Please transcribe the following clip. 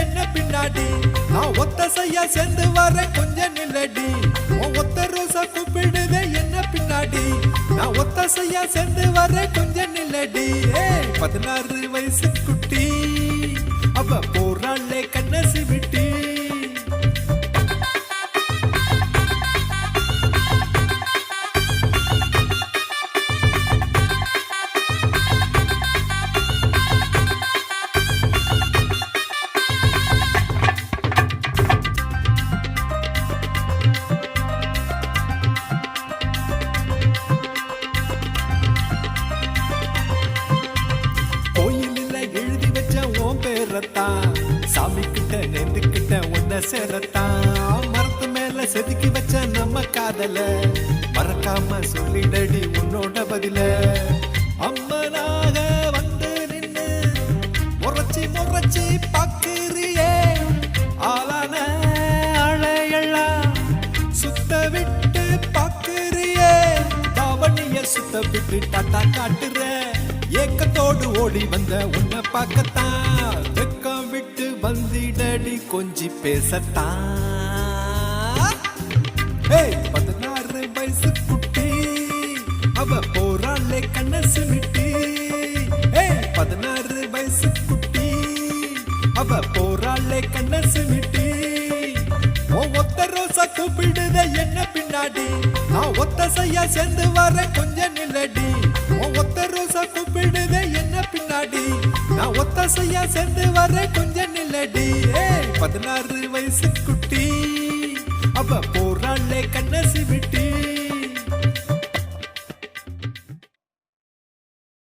என்ன பின்னாடி நான் ஒத்த செய்ய சேர்ந்து வர கொஞ்சம் நில்லடி ஒத்த ரோசா கூப்பிடுதே என்ன பின்னாடி நான் ஒத்த செய்ய சேர்ந்து வர கொஞ்சம் நில்லடி 16 வயசு குட்டி அவ போறாளே கண்ணசி விட்டி சாமி கிட்ட நேர்ந்துகிட்ட ஒன்ன சேரத்தான் மரத்து மேல செதுக்கி வச்ச நம்ம காதல மறக்காம சொல்லிடடி உன்னோட பதில அம்மனாக வந்து நின்னு முறைச்சி முறைச்சி பாக்குறியே ஆளான அழையெல்லாம் சுத்த விட்டு பாக்குறியே தாவணிய சுத்த விட்டு டாட்டா காட்டுற ஏக்கத்தோடு ஓடி வந்த உன்னை பார்க்கத்தான் வெக்கம் விட்டு வந்திடடி கொஞ்சி பேசத்தான் 16 வயசு குட்டி அவ போறாளே கண்ணசு விட்டி 16 வயசு குட்டி அவ போறாளே கண்ணசு விட்டி ஒத்த ரோசா கூப்பிடுத என்ன பின்னாடி நான் ஒத்த செய்ய சேர்ந்து வர கொஞ்சம் நில்லடி ஒத்த ரோசா கூப்பிடுதே என்ன பின்னாடி நான் ஒத்த செய்ய சேர்ந்து வர கொஞ்சம் நில்லடி 16 வயசு குட்டி அவ போறாளே கண்ண